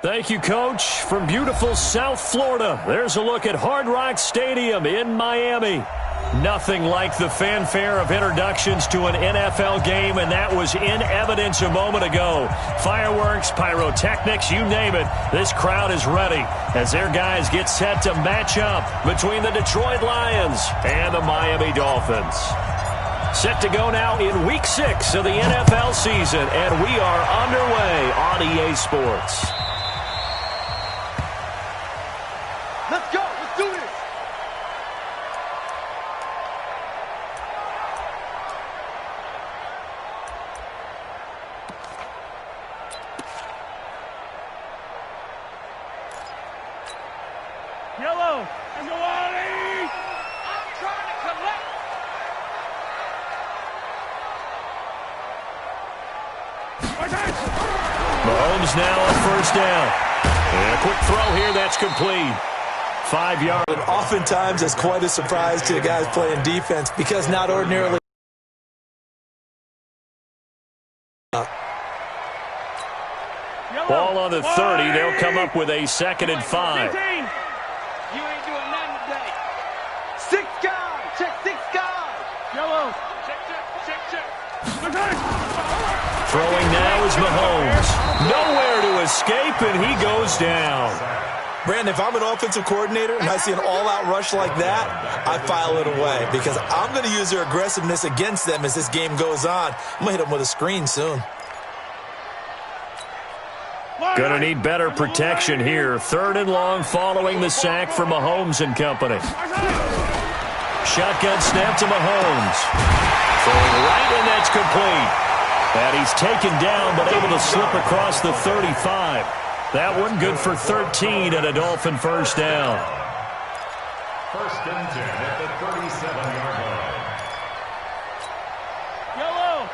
Thank you, Coach. From beautiful South Florida, there's a look at Hard Rock Stadium in Miami. Nothing like the fanfare of introductions to an NFL game, and that was in evidence a moment ago. Fireworks, pyrotechnics, you name it. This crowd is ready as their guys get set to match up between the Detroit Lions and the Miami Dolphins. Set to go now in Week 6 of the NFL season, and we are underway on EA Sports. Let's go. Let's do this. Yellow. I'm trying to collect. Mahomes now on first down. And a quick throw here, that's complete. 5 yards. And oftentimes it's quite a surprise to the guys playing defense because not ordinarily. Ball on the 30. They'll come up with a 2nd and 5. You ain't doing nothing today. 6 guys. Check 6 guys. Yellow. Check. Throwing now is Mahomes. Nowhere to escape, and he goes down. Brandon, if I'm an offensive coordinator and I see an all-out rush like that, I file it away because I'm going to use their aggressiveness against them as this game goes on. I'm going to hit them with a screen soon. Going to need better protection here. 3rd and long following the sack for Mahomes and company. Shotgun snap to Mahomes. Throwing right, and that's complete. And he's taken down but able to slip across the 35. That one good for 13 and a Dolphin first down. 1st and 10 at the 37-yard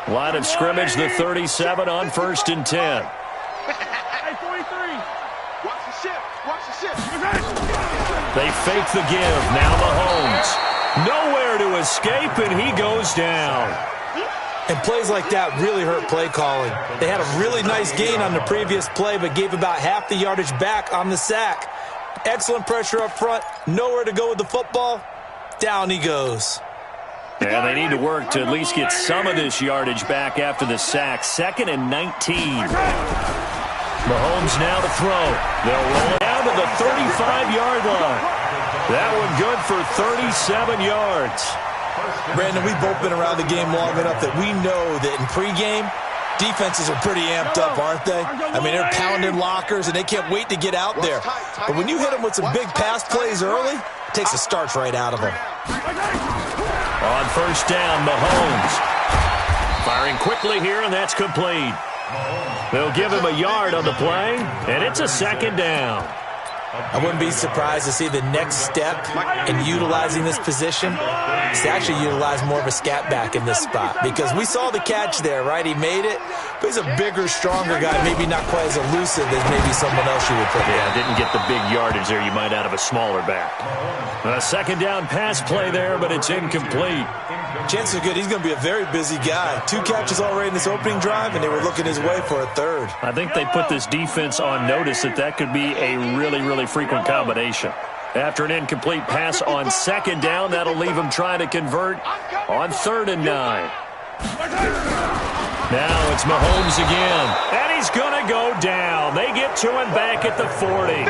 line. Line of scrimmage, the 37 on 1st and 10. Hey, 43. Watch the shift. They fake the give. Now Mahomes. Nowhere to escape, and he goes down. And plays like that really hurt play calling. They had a really nice gain on the previous play, but gave about half the yardage back on the sack. Excellent pressure up front. Nowhere to go with the football. Down he goes. And they need to work to at least get some of this yardage back after the sack. 2nd and 19. Mahomes now to throw. They'll roll it down to the 35-yard line. That one good for 37 yards. Brandon, we've both been around the game long enough that we know that in pregame, defenses are pretty amped up, aren't they? I mean, they're pounding lockers, and they can't wait to get out there. But when you hit them with some big pass plays early, it takes the starch right out of them. On first down, Mahomes. Firing quickly here, and that's complete. They'll give him a yard on the play, and it's a 2nd down. I wouldn't be surprised to see the next step in utilizing this position is to actually utilize more of a scat back in this spot. Because we saw the catch there, right? He made it, but he's a bigger, stronger guy, maybe not quite as elusive as maybe someone else you would put in. Yeah, didn't get the big yardage there you might out of a smaller back. A 2nd down pass play there, but it's incomplete. Chances are good he's going to be a very busy guy. 2 catches already in this opening drive, and they were looking his way for a 3rd. I think they put this defense on notice that could be a really, really frequent combination. After an incomplete pass on 2nd down, that'll leave him trying to convert on 3rd and 9. Now it's Mahomes again, and he's going to go down. They get to him back at the 40.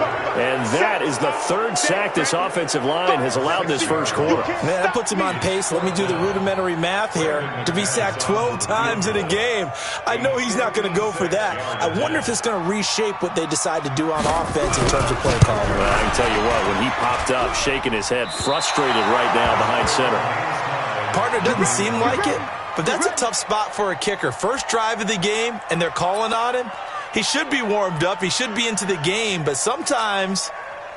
And that is the 3rd sack this offensive line has allowed this first quarter. Man, that puts him on pace. Let me do the rudimentary math here. To be sacked 12 times in a game, I know he's not going to go for that. I wonder if it's going to reshape what they decide to do on offense in terms of play calling. Well, I can tell you what, when he popped up, shaking his head, frustrated right now behind center. Partner doesn't seem like it, but that's a tough spot for a kicker. First drive of the game, and they're calling on him. He should be warmed up. He should be into the game, but sometimes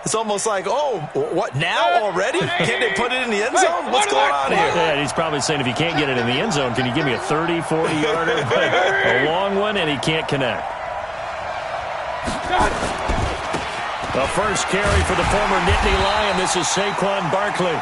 it's almost like, oh, what, now already? Can't they put it in the end zone? What's going on here? Yeah, he's probably saying, if you can't get it in the end zone, can you give me a 30, 40-yarder? A long one, and he can't connect. The first carry for the former Nittany Lion. This is Saquon Barkley.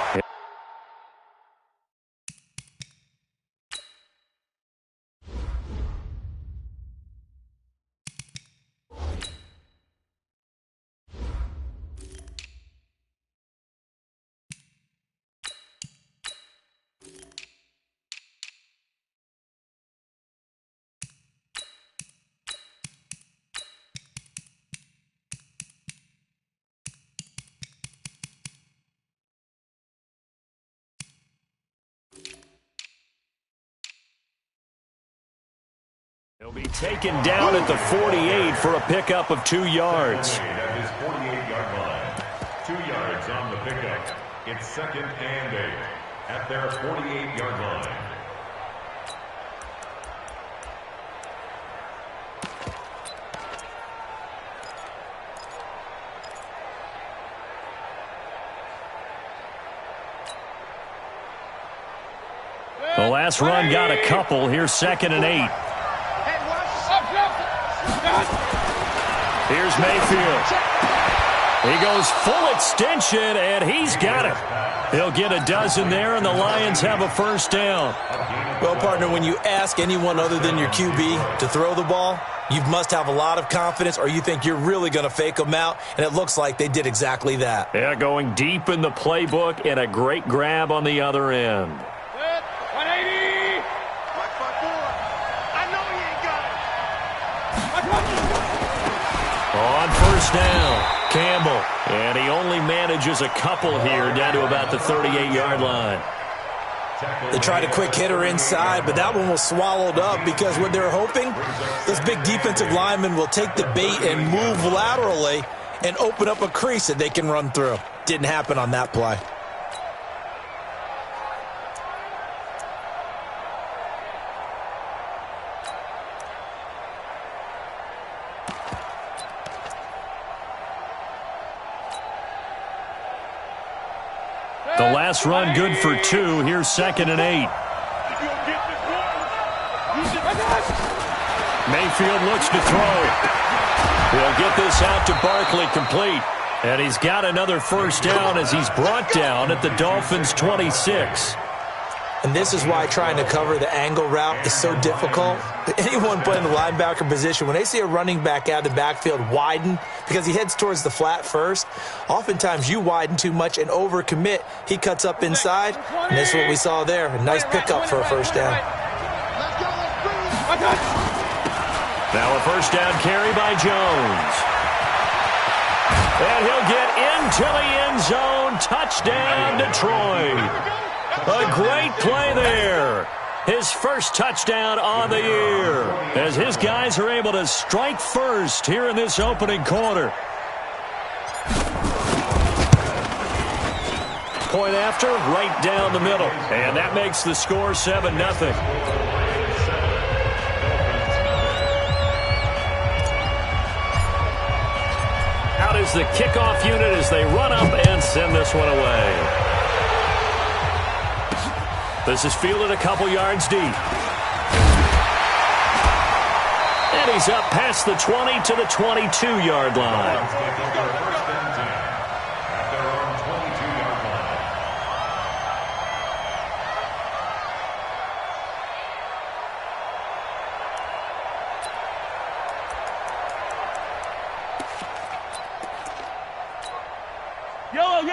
Be taken down at the 48 for a pickup of 2 yards. At his 48-yard line. 2 yards on the pickup. It's 2nd and 8 at their 48-yard line. The last run got a couple. Here's 2nd and 8. Here's Mayfield. He goes full extension, and he's got it. He'll get a dozen there, and the Lions have a first down. Well, partner, when you ask anyone other than your QB to throw the ball, you must have a lot of confidence, or you think you're really going to fake them out, and it looks like they did exactly that. Yeah, going deep in the playbook, and a great grab on the other end. 180. I know he ain't got it. On first down, Campbell. And he only manages a couple here down to about the 38-yard line. They tried a quick hitter inside, but that one was swallowed up because what they're hoping, this big defensive lineman will take the bait and move laterally and open up a crease that they can run through. Didn't happen on that play. The last run good for 2. Here's 2nd and 8. Mayfield looks to throw. He'll get this out to Barkley complete. And he's got another first down as he's brought down at the Dolphins' 26. And this is why trying to cover the angle route is so difficult. Anyone playing the linebacker position, when they see a running back out of the backfield widen because he heads towards the flat first, oftentimes you widen too much and overcommit. He cuts up inside, and that's what we saw there. A nice pickup for a first down. Now a first down carry by Jones. And he'll get into the end zone. Touchdown, Detroit. A great play there. His first touchdown on the year as his guys are able to strike first here in this opening quarter. Point after, right down the middle. And that makes the score 7-0. Out is the kickoff unit as they run up and send this one away. This is fielded a couple yards deep. And he's up past the 20 to the 22-yard line.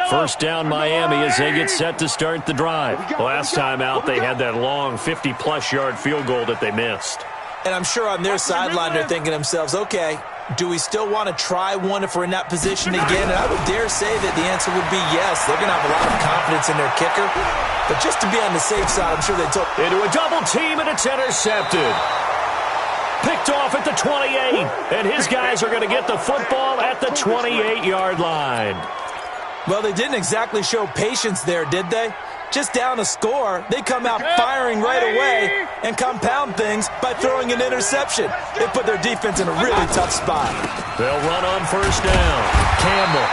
First down Miami as they get set to start the drive. Last time out, they had that long 50-plus yard field goal that they missed. And I'm sure on their sideline they're thinking to themselves, okay, do we still want to try one if we're in that position again? And I would dare say that the answer would be yes. They're going to have a lot of confidence in their kicker. But just to be on the safe side, I'm sure they took into a double team, and it's intercepted. Picked off at the 28, and his guys are going to get the football at the 28-yard line. Well, they didn't exactly show patience there, did they? Just down a score, they come out firing right away and compound things by throwing an interception. They put their defense in a really tough spot. They'll run on first down. Campbell.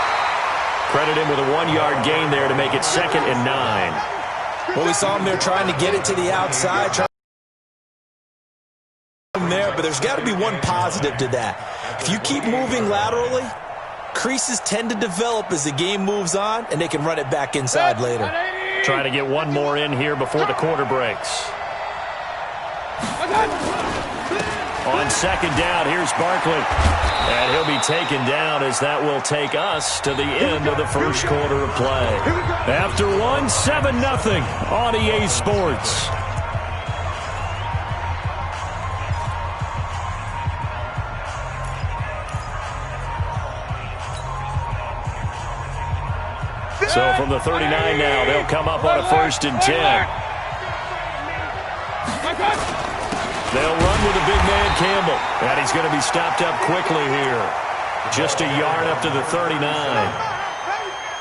Credit him with a 1-yard gain there to make it 2nd and 9. Well, we saw him there trying to get it to the outside, there, but there's got to be one positive to that. If you keep moving laterally, creases tend to develop as the game moves on, and they can run it back inside later. Trying to get one more in here before the quarter breaks. On second down, here's Barkley. And he'll be taken down as that will take us to the end of the first quarter of play. After one, 7-0 on EA Sports. So from the 39 now, they'll come up on a 1st and 10. They'll run with the big man Campbell. And he's going to be stopped up quickly here. Just a yard up to the 39.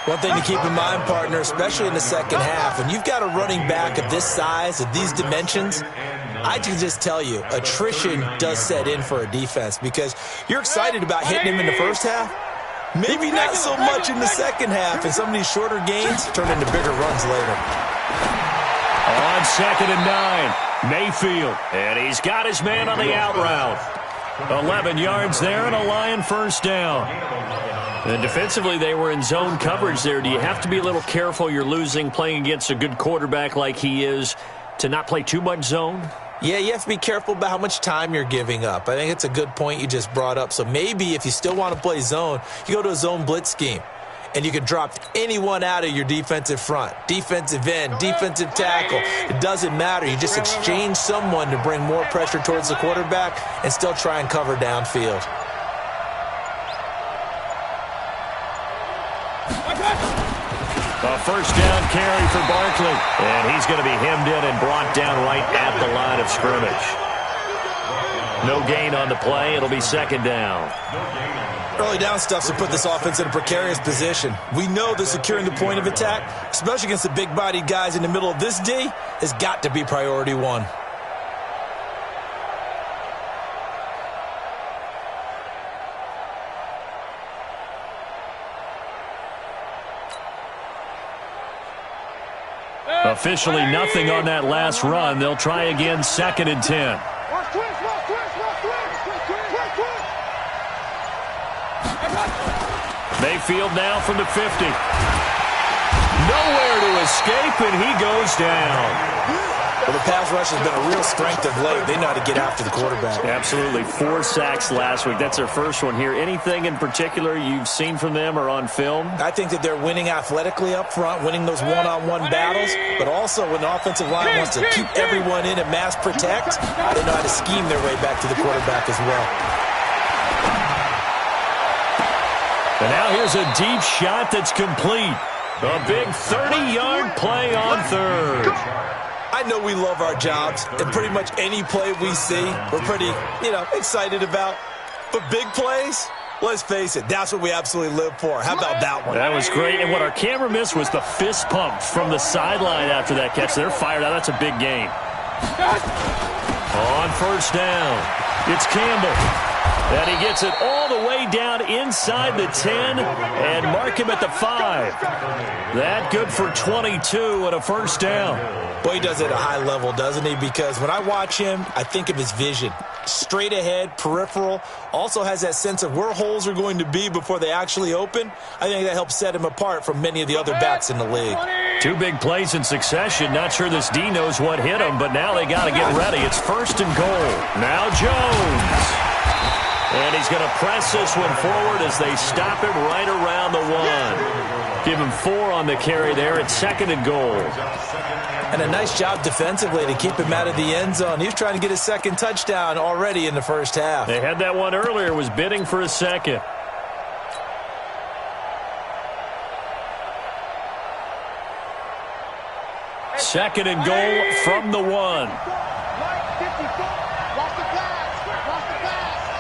One thing to keep in mind, partner, especially in the second half, when you've got a running back of this size, of these dimensions, I can just tell you, attrition does set in for a defense because you're excited about hitting him in the first half. Maybe not so much in the second half, and some of these shorter gains turn into bigger runs later. On 2nd and 9, Mayfield, and he's got his man on the out route. 11 yards there and a Lion first down. And defensively, they were in zone coverage there. Do you have to be a little careful you're losing playing against a good quarterback like he is to not play too much zone? Yeah, you have to be careful about how much time you're giving up. I think it's a good point you just brought up. So maybe if you still want to play zone, you go to a zone blitz scheme. And you can drop anyone out of your defensive front, defensive end, defensive tackle. It doesn't matter. You just exchange someone to bring more pressure towards the quarterback and still try and cover downfield. A first down carry for Barkley. And he's going to be hemmed in and brought down right at the line of scrimmage. No gain on the play. It'll be 2nd down. Early down stuff's to put this offense in a precarious position. We know that securing the point of attack, especially against the big-bodied guys in the middle of this D, has got to be priority one. Officially nothing on that last run. They'll try again 2nd and 10. Mayfield now from the 50. Nowhere to escape, and he goes down. Well, the pass rush has been a real strength of late. They know how to get after the quarterback. Absolutely. 4 sacks last week. That's their first one here. Anything in particular you've seen from them or on film? I think that they're winning athletically up front, winning those one-on-one battles, but also when the offensive line wants to keep everyone in and mass protect, they know how to scheme their way back to the quarterback as well. And now here's a deep shot that's complete. A big 30-yard play on 3rd. I know we love our jobs, and pretty much any play we see, we're pretty, excited about. But big plays, let's face it, that's what we absolutely live for. How about that one? That was great, and what our camera missed was the fist pump from the sideline after that catch. They're fired out. That's a big gain. On 1st down, it's Campbell. And he gets it all the way down inside the 10 and mark him at the 5. That good for 22 and a 1st down. Boy, he does it at a high level, doesn't he? Because when I watch him, I think of his vision. Straight ahead, peripheral. Also has that sense of where holes are going to be before they actually open. I think that helps set him apart from many of the other backs in the league. 2 big plays in succession. Not sure this D knows what hit him, but now they got to get ready. It's 1st and goal. Now Jones. And he's going to press this one forward as they stop him right around the 1. Give him 4 on the carry there. It's 2nd and goal. And a nice job defensively to keep him out of the end zone. He was trying to get his 2nd touchdown already in the first half. They had that one earlier, was bidding for a 2nd. Second and goal from the 1.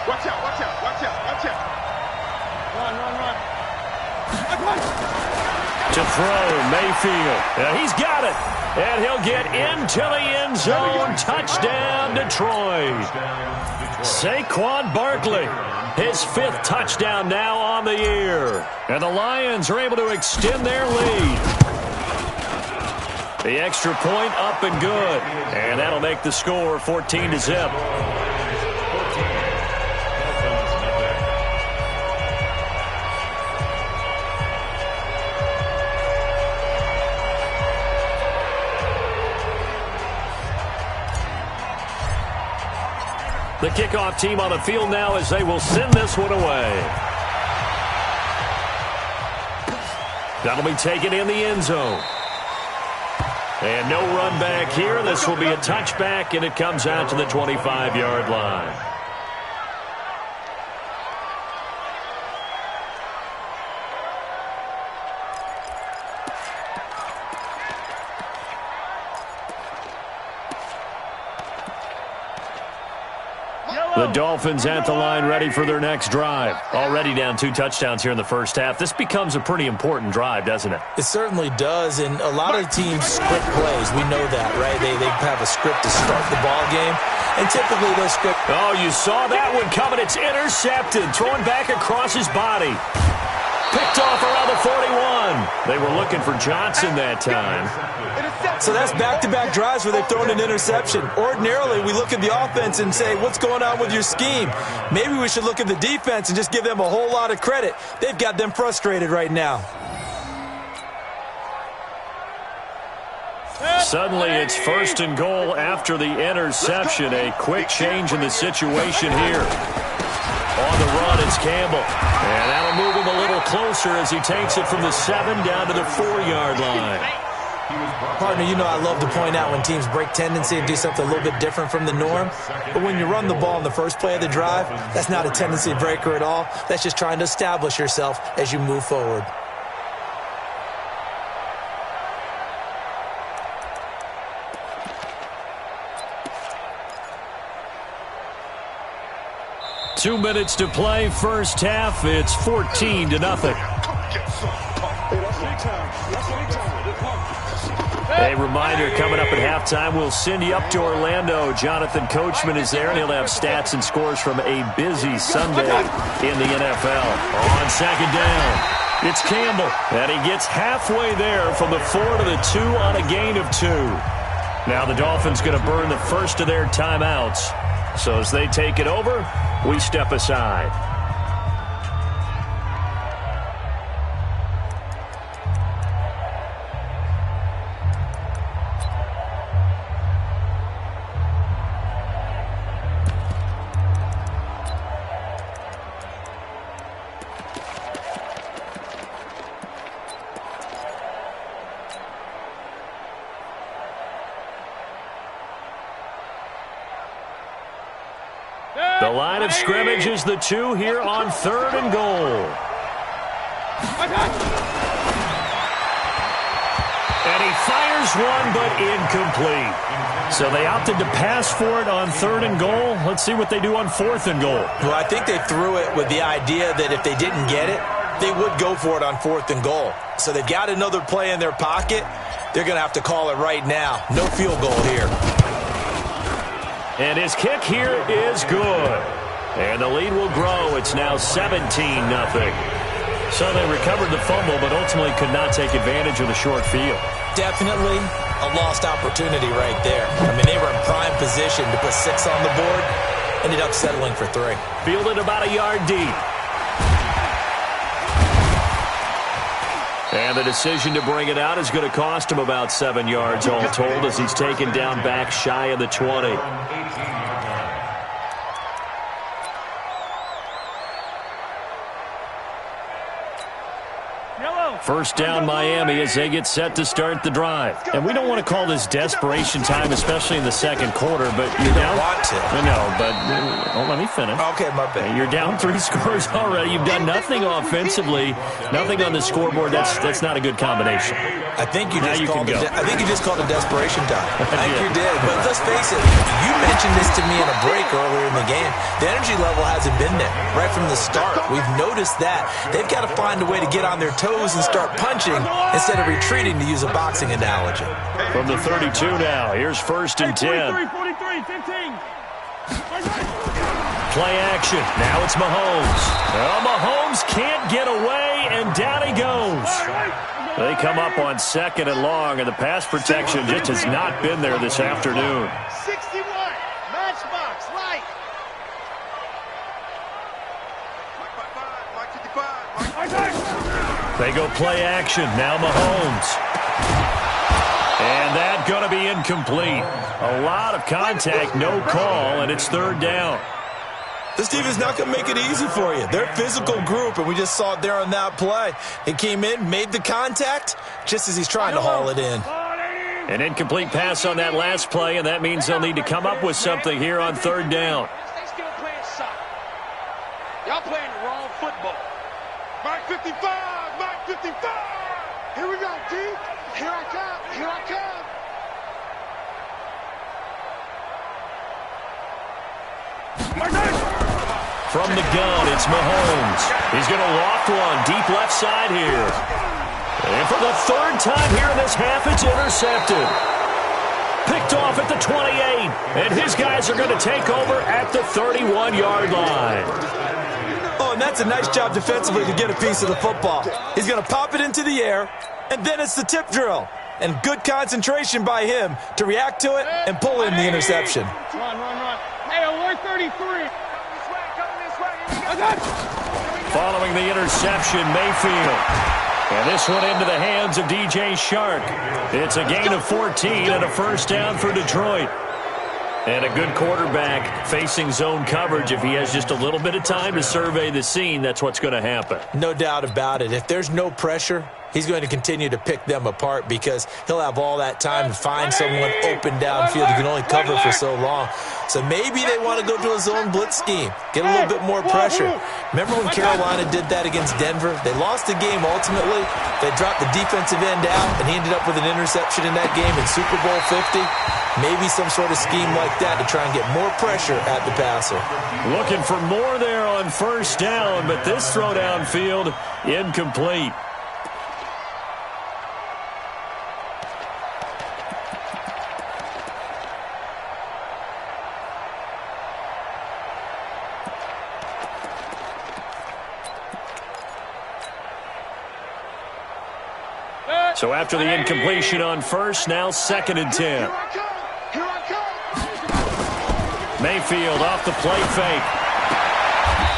Watch out, watch out, watch out, watch out. Run. To throw, Mayfield. And he's got it. And he'll get into the end zone. Touchdown, Detroit. Saquon Barkley, his 5th touchdown now on the year. And the Lions are able to extend their lead. The extra point up and good. And that'll make the score 14-0. The kickoff team on the field now as they will send this one away. That'll be taken in the end zone. And no run back here. This will be a touchback, and it comes out to the 25-yard line. The Dolphins at the line ready for their next drive. Already down 2 touchdowns here in the first half. This becomes a pretty important drive, doesn't it? It certainly does, and a lot of teams script plays. We know that, right? They have a script to start the ball game, and typically those script... Oh, you saw that one coming. It's intercepted. Throwing back across his body. Picked off around the 41. They were looking for Johnson that time. So that's back-to-back drives where they've thrown an interception. Ordinarily, we look at the offense and say, what's going on with your scheme? Maybe we should look at the defense and just give them a whole lot of credit. They've got them frustrated right now. Suddenly, it's 1st and goal after the interception. A quick change in the situation here. On the run, it's Campbell. And that'll move him a little closer as he takes it from the 7 down to the 4-yard line. Partner, you know I love to point out when teams break tendency and do something a little bit different from the norm. But when you run the ball in the first play of the drive, that's not a tendency breaker at all. That's just trying to establish yourself as you move forward. Two minutes to play, first half. It's 14-0. A reminder, coming up at halftime, we'll send you up to Orlando. Jonathan Coachman is there, and he'll have stats and scores from a busy Sunday in the NFL. On 2nd down, it's Campbell, and he gets halfway there from the 4 to the 2 on a gain of 2. Now the Dolphins going to burn the first of their timeouts. So as they take it over, we step aside. The line of scrimmage is the 2 here on 3rd and goal. And he fires one, but incomplete. So they opted to pass for it on 3rd and goal. Let's see what they do on 4th and goal. Well, I think they threw it with the idea that if they didn't get it, they would go for it on 4th and goal. So they've got another play in their pocket. They're going to have to call it right now. No field goal here. And his kick here is good. And the lead will grow. It's now 17-0. So they recovered the fumble, but ultimately could not take advantage of the short field. Definitely a lost opportunity right there. I mean, they were in prime position to put 6 on the board. Ended up settling for 3. Fielded about a yard deep. And the decision to bring it out is going to cost him about 7 yards all told as he's taken down back shy of the 20. First down Miami as they get set to start the drive. And we don't want to call this desperation time, especially in the second quarter, but you're down. Want to. No, but let me finish. Okay, my bad. You're down 3 scores already. You've done nothing offensively, nothing on the scoreboard. That's not a good combination. I think you just called it desperation time. I think you did. But let's face it, you mentioned this to me in a break earlier in the game. The energy level hasn't been there right from the start. We've noticed that. They've got to find a way to get on their toes and start punching instead of retreating, to use a boxing analogy. From the 32 now, here's 1st and 10. 43, 15. Play action. Now it's Mahomes. Well, Mahomes can't get away, and down he goes. They come up on 2nd and long, and the pass protection just has not been there this afternoon. 61, matchbox, right. They go play action. Now Mahomes. And that going to be incomplete. A lot of contact, no call, and it's 3rd down. This team is not going to make it easy for you. They're a physical group, and we just saw it there on that play. He came in, made the contact, just as he's trying to haul it in. An incomplete pass on that last play, and that means they'll need to come up with something here on 3rd down. They still playing soccer. Y'all playing the wrong football. Mark 55, Mark 55. Here we go, D. Here I come, here I come. Mark 9. From the gun, it's Mahomes. He's going to loft one deep left side here. And for the third time here in this half, it's intercepted. Picked off at the 28. And his guys are going to take over at the 31-yard line. Oh, and that's a nice job defensively to get a piece of the football. He's going to pop it into the air, and then it's the tip drill. And good concentration by him to react to it and pull in the interception. Run. Hey, 133. Following the interception, Mayfield. And this one into the hands of DJ Shark. It's a gain of 14 and a first down for Detroit. And a good quarterback facing zone coverage. If he has just a little bit of time to survey the scene, that's what's going to happen. No doubt about it. If there's no pressure, he's going to continue to pick them apart because he'll have all that time to find someone open downfield. He can only cover for so long. So maybe they want to go to a zone blitz scheme, get a little bit more pressure. Remember when Carolina did that against Denver? They lost the game ultimately. They dropped the defensive end out, and he ended up with an interception in that game in Super Bowl 50. Maybe some sort of scheme like that to try and get more pressure at the passer. Looking for more there on first down, but this throw downfield incomplete. So after the incompletion on first, now 2nd and 10. Mayfield off the play fake.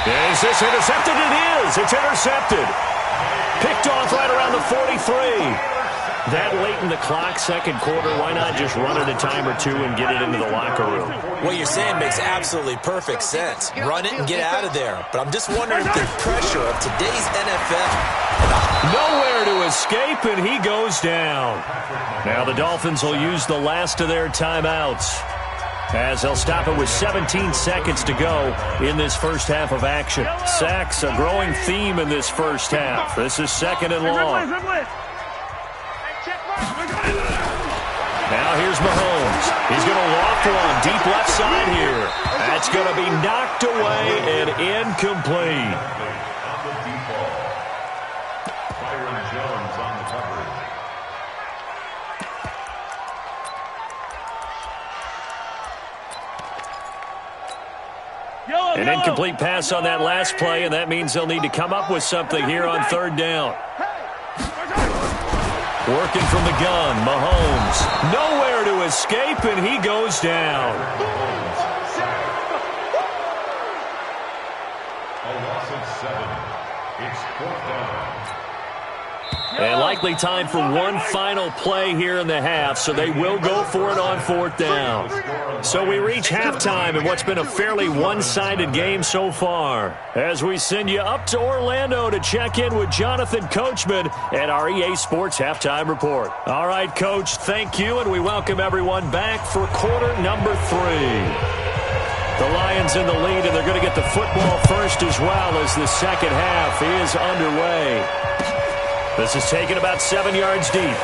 Is this intercepted? It is. It's intercepted. Picked off right around the 43. That late in the clock, second quarter, why not just run it a time or two and get it into the locker room? What you're saying makes absolutely perfect sense. Run it and get out of there. But I'm just wondering if the pressure of today's NFL... Nowhere to escape, and he goes down. Now the Dolphins will use the last of their timeouts, as they'll stop it with 17 seconds to go in this first half of action. Sacks, a growing theme in this first half. This is 2nd and long. Now here's Mahomes. He's going to loft one deep left side here. That's going to be knocked away and incomplete. An incomplete pass on that last play, and that means they'll need to come up with something here on 3rd down. Working from the gun, Mahomes. Nowhere to escape, and he goes down. A loss of 7. It's 4th down. And likely time for one final play here in the half, so they will go for it on 4th down. So we reach halftime in what's been a fairly one-sided game so far, as we send you up to Orlando to check in with Jonathan Coachman at our EA Sports Halftime Report. All right, Coach, thank you, and we welcome everyone back for quarter number 3. The Lions in the lead, and they're going to get the football first as well as the second half is underway. This is taken about 7 yards deep.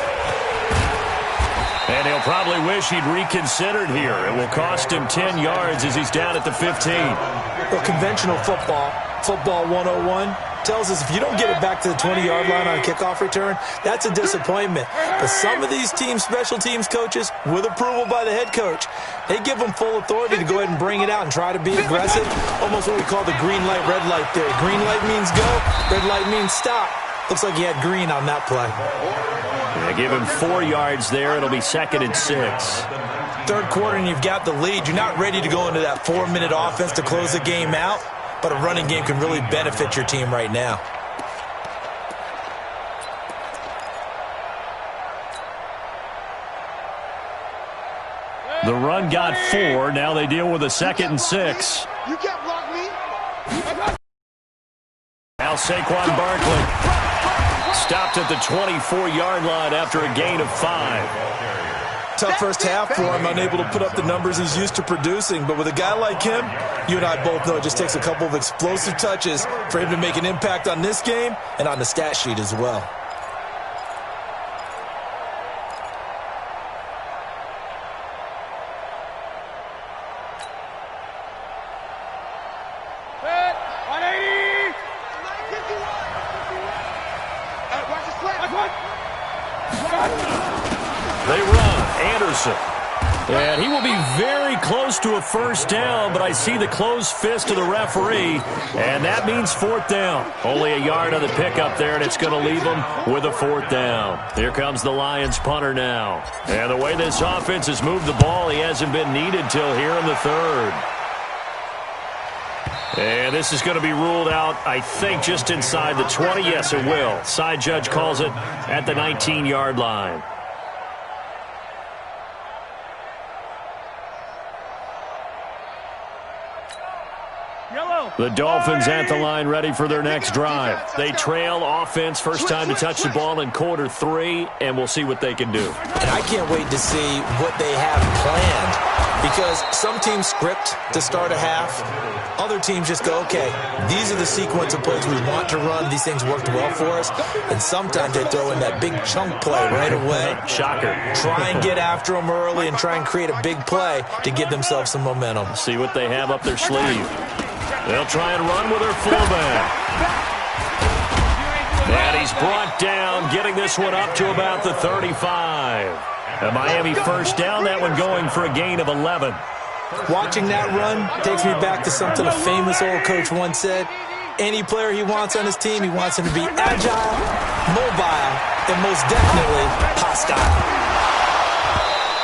And he'll probably wish he'd reconsidered here. It will cost him 10 yards as he's down at the 15. Well, conventional football 101, tells us if you don't get it back to the 20-yard line on a kickoff return, that's a disappointment. But some of these teams, special teams coaches, with approval by the head coach, they give them full authority to go ahead and bring it out and try to be aggressive. Almost what we call the green light, red light theory. Green light means go, red light means stop. Looks like he had green on that play. They give him 4 yards there. It'll be 2nd and 6. 3rd quarter and you've got the lead. You're not ready to go into that 4-minute offense to close the game out, but a running game can really benefit your team right now. The run got 4. Now they deal with a 2nd and 6. You can't block me. Now Saquon Barkley stopped at the 24-yard line after a gain of 5. Tough first half for him, unable to put up the numbers he's used to producing. But with a guy like him, you and I both know it just takes a couple of explosive touches for him to make an impact on this game and on the stat sheet as well. They run. Anderson. And he will be very close to a first down, but I see the closed fist of the referee, and that means fourth down. Only a yard on the pickup there, and it's going to leave them with a fourth down. Here comes the Lions punter now. And the way this offense has moved the ball, he hasn't been needed till here in the third. And this is going to be ruled out, I think, just inside the 20. Yes, it will. Side judge calls it at the 19-yard line. The Dolphins at the line ready for their next drive. They trail offense first time to touch the ball in quarter 3, and we'll see what they can do. And I can't wait to see what they have planned, because some teams script to start a half. Other teams just go, okay, these are the sequence of plays we want to run. These things worked well for us. And sometimes they throw in that big chunk play right away. Shocker. Try and get after them early and try and create a big play to give themselves some momentum. See what they have up their sleeve. They'll try and run with their fullback. And he's brought down, getting this one up to about the 35. A Miami first down, that one going for a gain of 11. Watching that run takes me back to something a famous old coach once said. Any player he wants on his team, he wants him to be agile, mobile, and most definitely hostile.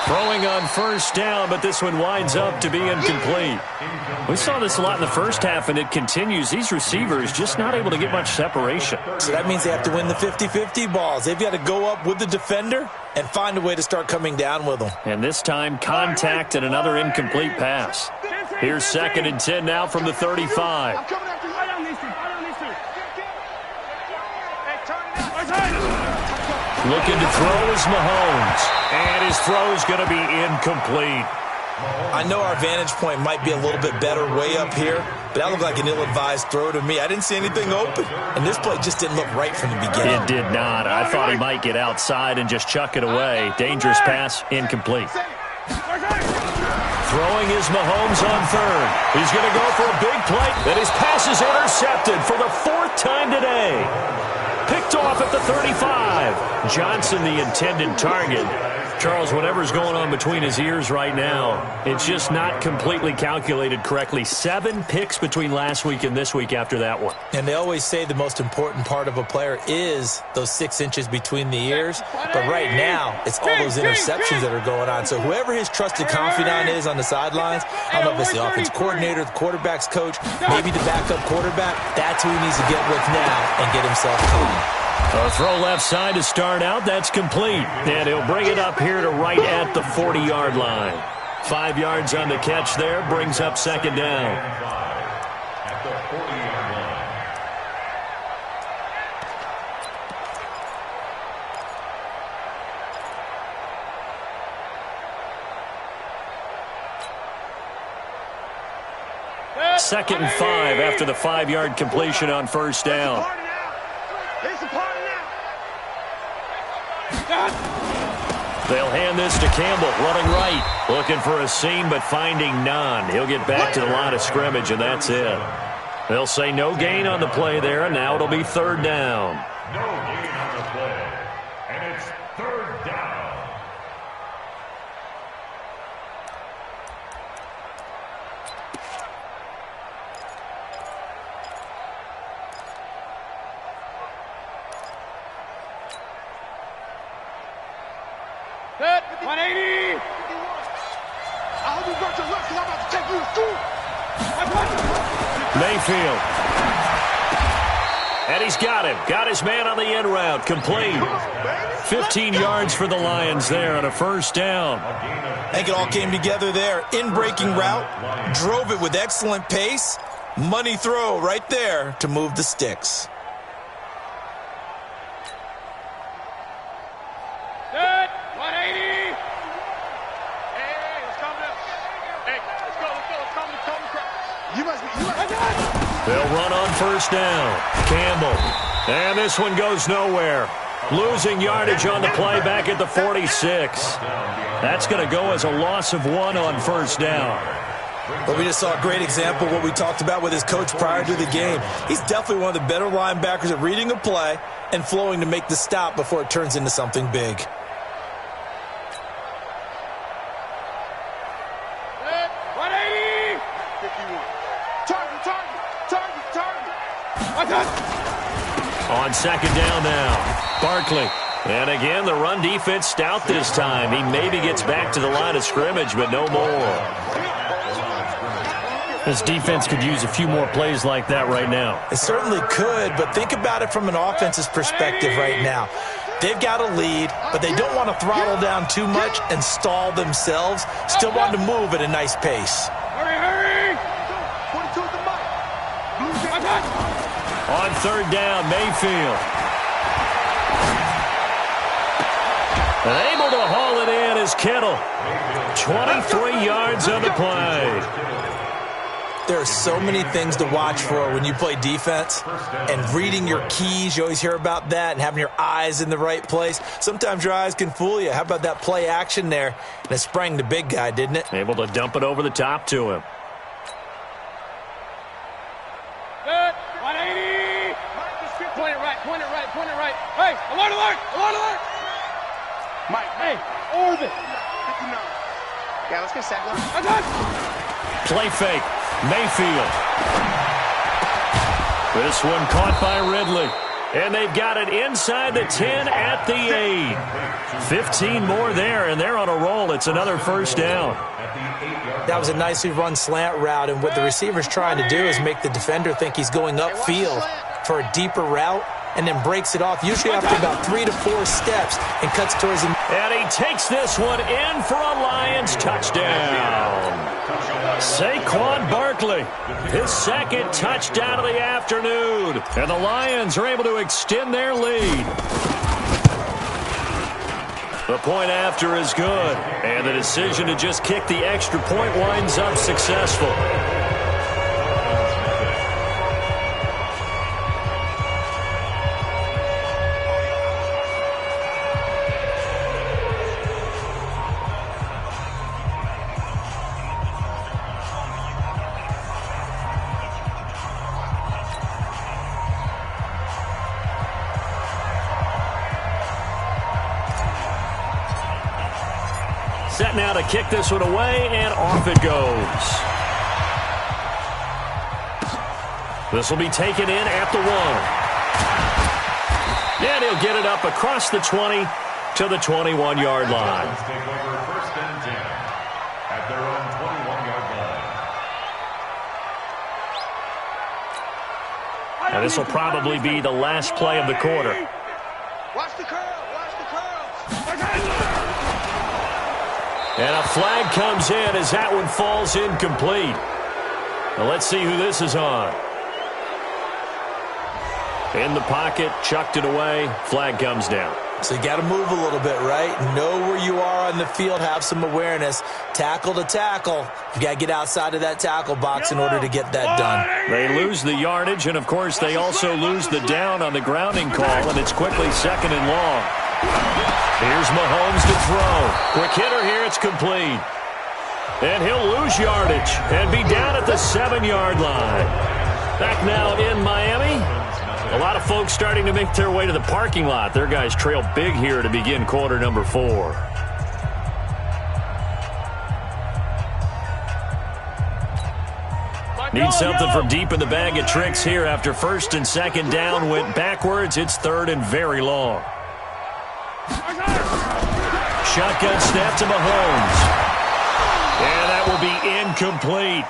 Throwing on first down, but this one winds up to be incomplete. We saw this a lot in the first half, and it continues. These receivers just not able to get much separation. So that means they have to win the 50-50 balls. They've got to go up with the defender and find a way to start coming down with them. And this time, contact and another incomplete pass. Here's 2nd and 10 now from the 35. Looking to throw is Mahomes. And his throw is going to be incomplete. I know our vantage point might be a little bit better way up here, but that looked like an ill-advised throw to me. I didn't see anything open, and this play just didn't look right from the beginning. It did not. I thought he might get outside and just chuck it away. Dangerous pass, incomplete. Throwing is Mahomes on 3rd. He's going to go for a big play, and his pass is intercepted for the 4th time today. Picked off at the 35. Johnson, the intended target. Charles, whatever's going on between his ears right now, it's just not completely calculated correctly. 7 picks between last week and this week after that one. And they always say the most important part of a player is those 6 inches between the ears. But right now, it's all those interceptions that are going on. So whoever his trusted confidant is on the sidelines, I don't know if it's the offense coordinator, the quarterback's coach, maybe the backup quarterback, that's who he needs to get with now and get himself calm. A throw left side to start out. That's complete. And he'll bring it up here to right at the 40-yard line. 5 yards on the catch there. Brings up 2nd down. At the 40-yard line. Second and 5 after the 5-yard completion on first down. They'll hand this to Campbell, running right. Looking for a seam, but finding none. He'll get back to the line of scrimmage, and that's it. They'll say no gain on the play there, and now it'll be 3rd down. No gain on the play, and it's 3rd down. Set, 180. I hope you got your luck, because I'm about to take you to school. Mayfield. And he's got him. Got his man on the end route. Complete. 15 yards for the Lions there on a first down. I think it all came together there. In-breaking route. Drove it with excellent pace. Money throw right there to move the sticks. They'll run on first down. Campbell. And this one goes nowhere. Losing yardage on the play back at the 46. That's going to go as a loss of 1 on first down. But we just saw a great example of what we talked about with his coach prior to the game. He's definitely one of the better linebackers at reading a play and flowing to make the stop before it turns into something big. On second down now, Barkley. And again, the run defense stout this time. He maybe gets back to the line of scrimmage, but no more. This defense could use a few more plays like that right now. It certainly could, but think about it from an offense's perspective right now. They've got a lead, but they don't want to throttle down too much and stall themselves. Still want to move at a nice pace. Hurry, hurry! 42 at the mic. On third down, Mayfield. And able to haul it in is Kittle. 23 yards on the play. There are so many things to watch for when you play defense, and reading your keys, you always hear about that, and having your eyes in the right place. Sometimes your eyes can fool you. How about that play action there? And it sprang the big guy, didn't it? Able to dump it over the top to him. Good. 180. Point it right, point it right, point it right. Hey, alert, alert, alert, alert. Mike, hey, orbit. 59. Yeah, let's get set. Play fake. Mayfield. This one caught by Ridley. And they've got it inside the 10 at the 8. 15 more there, and they're on a roll. It's another first down. That was a nicely run slant route, and what the receiver's trying to do is make the defender think he's going upfield for a deeper route, and then breaks it off, usually after about 3 to 4 steps, and cuts towards him. And he takes this one in for a Lions touchdown. Saquon Barkley, his second touchdown of the afternoon. And the Lions are able to extend their lead. The point after is good. And the decision to just kick the extra point winds up successful. Set now to kick this one away, and off it goes. This will be taken in at the 1. And he'll get it up across the 20 to the 21-yard line. Take over first and 10 at their own 21-yard line. And this will probably be the last play of the quarter. Watch the curl, watch the curls. And a flag comes in as that one falls incomplete. Now let's see who this is on. In the pocket, chucked it away, flag comes down. So you got to move a little bit, right? Know where you are on the field, have some awareness. Tackle to tackle. You got to get outside of that tackle box in order to get that done. They lose the yardage, and of course they also lose the down on the grounding call, and it's quickly second and long. Here's Mahomes to throw. Quick hitter here, it's complete. And he'll lose yardage and be down at the 7-yard line. Back now in Miami. A lot of folks starting to make their way to the parking lot. Their guys trail big here to begin quarter number 4. Need something from deep in the bag of tricks here after first and second down went backwards. It's third and very long. Shotgun snap to Mahomes. And that will be incomplete.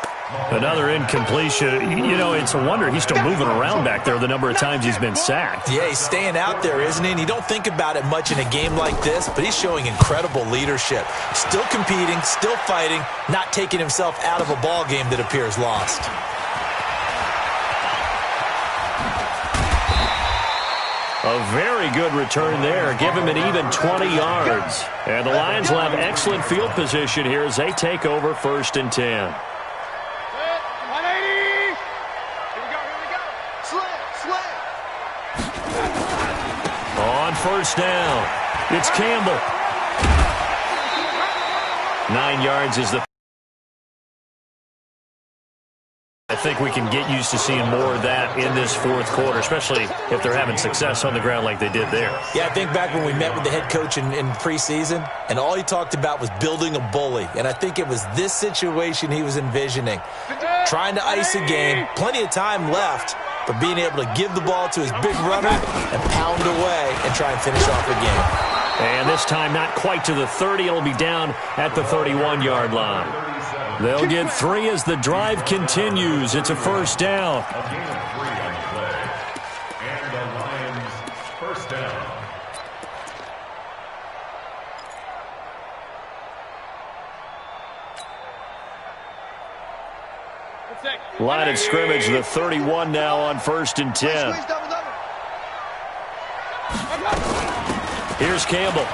Another incompletion. You know, it's a wonder he's still moving around back there the number of times he's been sacked. Yeah, he's staying out there, isn't he? And you don't think about it much in a game like this, but he's showing incredible leadership. Still competing, still fighting, not taking himself out of a ball game that appears lost. A very good return there. Give him an even 20 yards. And the Lions will have excellent field position here as they take over first and 10. 180. Here we go, here we go. Slam. On first down, it's Campbell. 9 yards is the... I think we can get used to seeing more of that in this fourth quarter, especially if they're having success on the ground like they did there. Yeah, I think back when we met with the head coach in preseason, and all he talked about was building a bully. And I think it was this situation he was envisioning. Trying to ice a game, plenty of time left, but being able to give the ball to his big runner and pound away and try and finish off the game. And this time not quite to the 30. It'll be down at the 31-yard line. They'll get 3 as the drive continues. It's a first down. A gain of 3 on the play. And the Lions first down. Line of scrimmage, the 31 now on 1st and 10. Here's Campbell.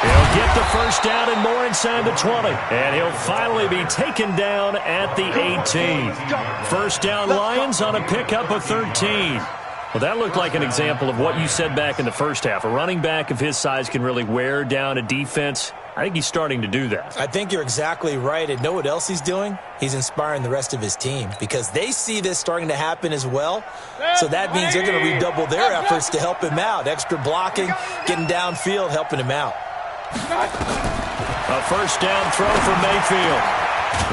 He'll get the first down and more inside the 20. And he'll finally be taken down at the 18. First down Lions on a pickup of 13. Well, that looked like an example of what you said back in the first half. A running back of his size can really wear down a defense. I think he's starting to do that. I think you're exactly right. And know what else he's doing? He's inspiring the rest of his team because they see this starting to happen as well. So that means they're going to redouble their efforts to help him out. Extra blocking, getting downfield, helping him out. A first down throw for Mayfield.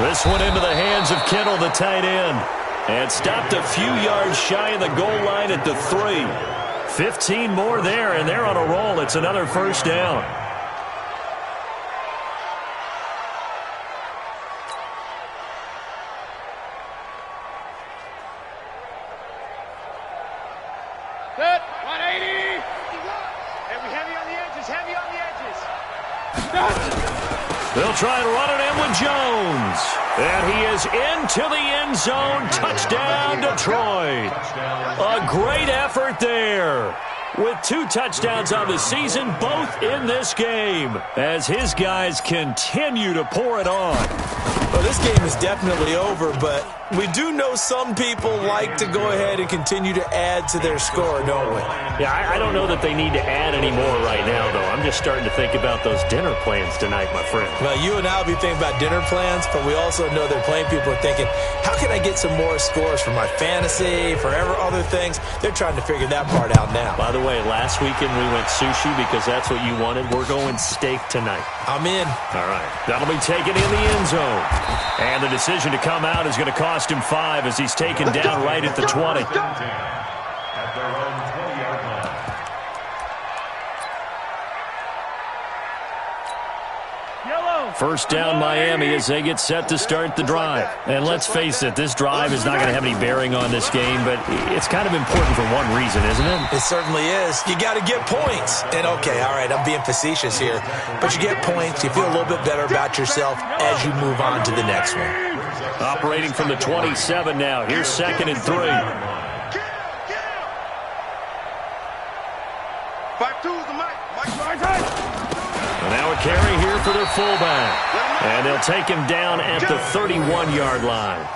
This one into the hands of Kittle, the tight end. And stopped a few yards shy of the goal line at the 3. 15 more there, and they're on a roll. It's another first down. Set. 180. And we heavy on the edges. Heavy on the edges. They'll try and run it in with Jones. And he is into the end zone. Touchdown, Detroit. A great effort there. With 2 touchdowns on the season, both in this game, as his guys continue to pour it on. Well, this game is definitely over, but we do know some people like to go ahead and continue to add to their score, don't we? Yeah, I don't know that they need to add any more right now, though. I'm just starting to think about those dinner plans tonight, my friend. Well, you and I will be thinking about dinner plans, but we also know that plenty of people are thinking, how can I get some more scores for my fantasy, for other things? They're trying to figure that part out now. By the way, last weekend we went sushi because that's what you wanted. We're going steak tonight. I'm in. All right. That'll be taken in the end zone. And the decision to come out is going to cost him 5 as he's taken down right at the 20. At their own 20-yard line. First down Miami as they get set to start the drive. And let's face it, this drive is not going to have any bearing on this game, but it's kind of important for one reason, isn't it? It certainly is. You got to get points. And okay, all right, I'm being facetious here, but you get points, you feel a little bit better about yourself as you move on to the next one. Operating from the 27 now. Here's 2nd and 3. 5-2's the mic. And now a carry here for their fullback. And they'll take him down at the 31-yard line.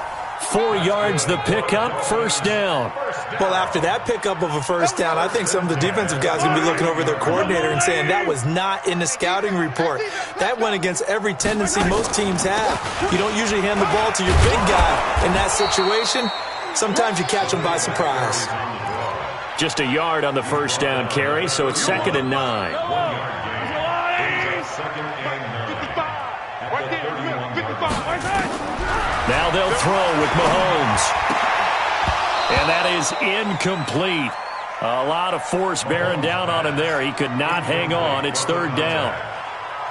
4 yards the pickup, first down. Well, after that pickup of a first down, I think some of the defensive guys are going to be looking over their coordinator and saying that was not in the scouting report. That went against every tendency most teams have. You don't usually hand the ball to your big guy in that situation. Sometimes you catch them by surprise. Just a yard on the first down carry, so it's 2nd and 9. Now they'll throw with Mahomes. And that is incomplete. A lot of force bearing down on him there. He could not hang on. It's 3rd down.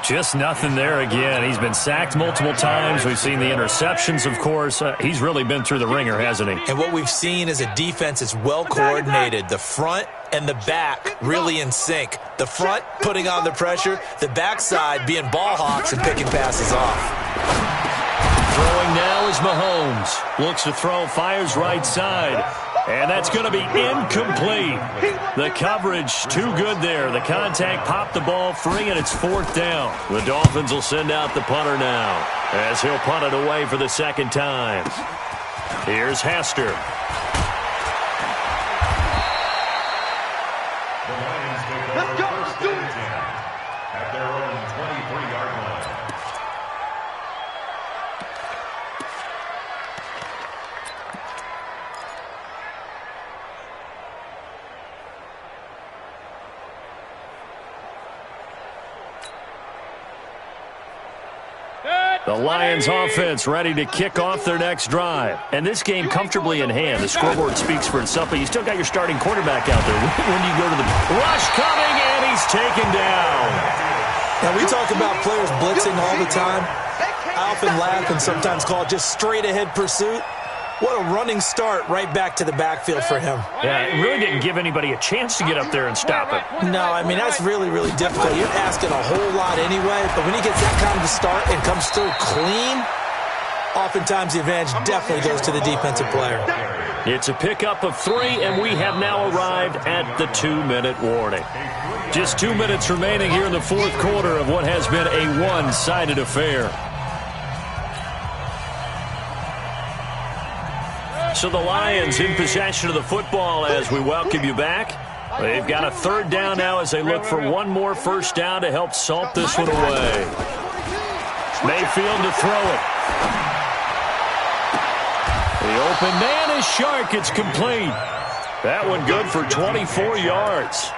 Just nothing there again. He's been sacked multiple times. We've seen the interceptions, of course. He's really been through the ringer, hasn't he? And what we've seen is a defense that's well coordinated. The front and the back really in sync. The front putting on the pressure, the backside being ball hawks and picking passes off. Throwing now is Mahomes. Looks to throw, fires right side. And that's going to be incomplete. The coverage too good there. The contact popped the ball free, and it's 4th down. The Dolphins will send out the punter now as he'll punt it away for the 2nd time. Here's Hester. The Lions take over first and 10 at their own 23-yard line. Set. The Lions offense ready to kick off their next drive. And this game comfortably in hand. The scoreboard speaks for itself, but you still got your starting quarterback out there. When you go to the rush coming, and he's taken down. Now, we talk about players blitzing all the time. I often laugh and sometimes call it just straight-ahead pursuit. What a running start right back to the backfield for him. Yeah, it really didn't give anybody a chance to get up there and stop it. No, I mean, that's really, really difficult. You're asking a whole lot anyway, but when he gets that kind of a start and comes through clean, oftentimes the advantage definitely goes to the defensive player. It's a pickup of 3, and we have now arrived at the 2-minute warning. Just 2 minutes remaining here in the fourth quarter of what has been a one-sided affair. So the Lions in possession of the football as we welcome you back. They've got a third down now as they look for one more first down to help salt this one away. Mayfield to throw it. The open man is Shark. It's complete. That one good for 24 yards.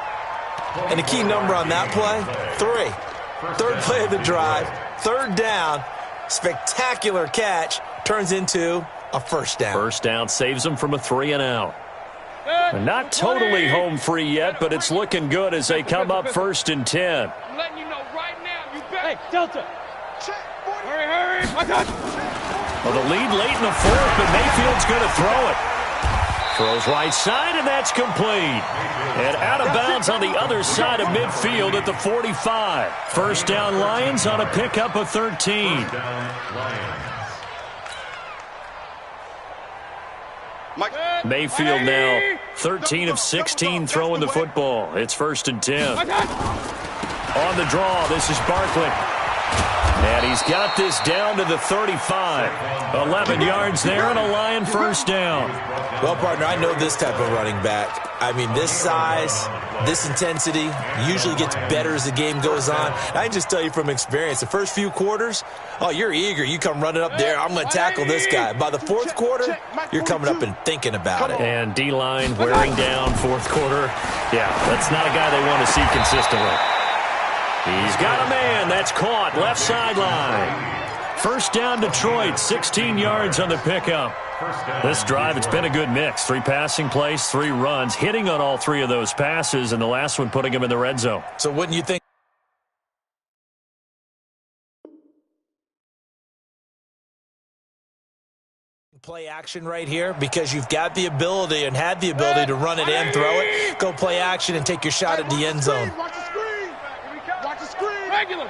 And the key number on that play, 3. Third play of the drive, third down, spectacular catch, turns into a first down. First down saves them from a 3-and-out. Not totally home free yet, but it's looking good as they come up 1st and 10. I'm letting you know right now, you bet. Hey, Delta. Hurry. My God. Well, the lead late in the fourth, but Mayfield's going to throw it. Throws right side, and that's complete. And out of bounds on the other side of midfield at the 45. First down Lions on a pickup of 13. Mayfield now 13 of 16 throwing the football. It's 1st and 10. On the draw, this is Barkley. And he's got this down to the 35. 11 yards there and a Lion first down. Well, partner, I know this type of running back. I mean, this size, this intensity usually gets better as the game goes on. I can just tell you from experience, the first few quarters, oh, you're eager. You come running up there, I'm going to tackle this guy. By the fourth quarter, you're coming up and thinking about it. And D-line wearing down fourth quarter. Yeah, that's not a guy they want to see consistently. He's got a man. That's caught. Left sideline. First down Detroit. 16 yards on the pickup. This drive, it's been a good mix. 3 passing plays, 3 runs. Hitting on all 3 of those passes, and the last one putting him in the red zone. So wouldn't you think play action right here? Because you've got the ability and had the ability to run it in, throw it, go play action, and take your shot at the end zone. Regular.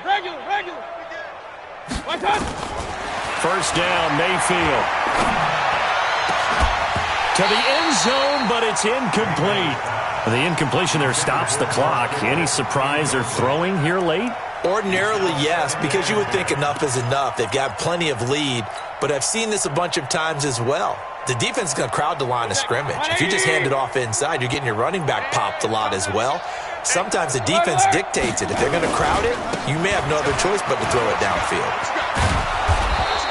First down, Mayfield. To the end zone, but it's incomplete. The incompletion there stops the clock. Any surprise they're throwing here late? Ordinarily, yes, because you would think enough is enough. They've got plenty of lead, but I've seen this a bunch of times as well. The defense is going to crowd the line of scrimmage. If you just hand it off inside, you're getting your running back popped a lot as well. Sometimes the defense dictates it. If they're going to crowd it, you may have no other choice but to throw it downfield.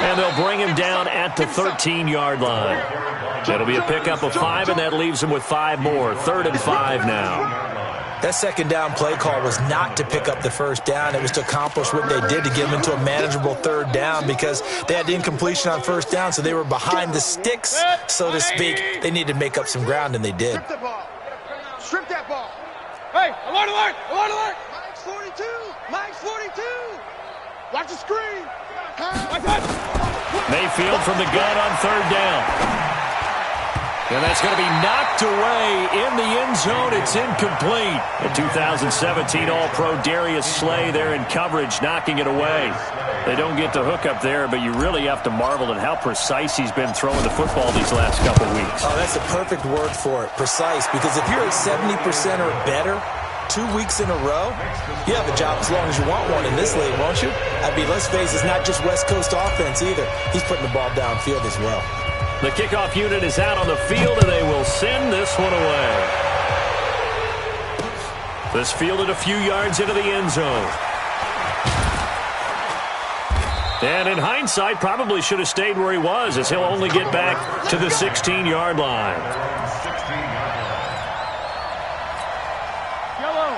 And they'll bring him down at the 13-yard line. That'll be a pickup of 5, and that leaves him with 5 more. 3rd and 5 now. That second down play call was not to pick up the first down. It was to accomplish what they did to get them into a manageable 3rd down because they had incompletion on first down, so they were behind the sticks, so to speak. They needed to make up some ground, and they did. Strip that ball. Hey, alert! Mike's 42! Watch the screen! Mayfield from the gun on 3rd down. And that's going to be knocked away in the end zone. It's incomplete. The 2017 All-Pro Darius Slay there in coverage, knocking it away. They don't get the hook up there, but you really have to marvel at how precise he's been throwing the football these last couple weeks. Oh, that's a perfect word for it, precise, because if you're at 70% or better 2 weeks in a row, you have a job as long as you want one in this league, won't you? I mean, let's face it, it's not just West Coast offense either. He's putting the ball downfield as well. The kickoff unit is out on the field, and they will send this one away. This fielded a few yards into the end zone. And in hindsight, probably should have stayed where he was, as he'll only get back to the 16-yard line.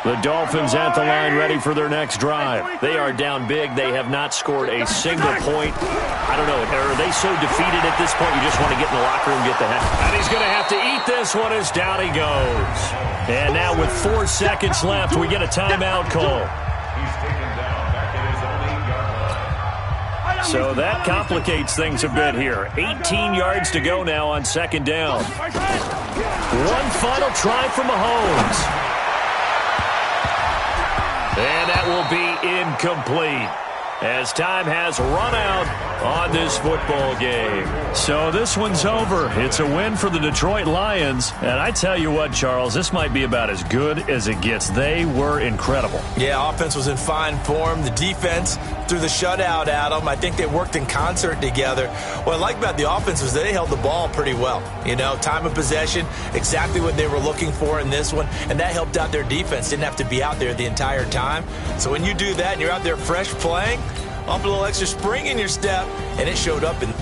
The Dolphins at the line ready for their next drive. They are down big. They have not scored a single point. I don't know. Are they so defeated at this point you just want to get in the locker room and get the heck? And he's going to have to eat this one as down he goes. And now with 4 seconds left, we get a timeout call. He's taken down back at his own 8-yard line. So that complicates things a bit here. 18 yards to go now on second down. One final try from Mahomes. And that will be incomplete as time has run out on this football game. So this one's over. It's a win for the Detroit Lions. And I tell you what, Charles, this might be about as good as it gets. They were incredible. Yeah, offense was in fine form. The defense threw the shutout at them. I think they worked in concert together. What I like about the offense was they held the ball pretty well. You know, time of possession, exactly what they were looking for in this one, and that helped out their defense. Didn't have to be out there the entire time. So when you do that and you're out there fresh playing, off a little extra spring in your step, and it showed up in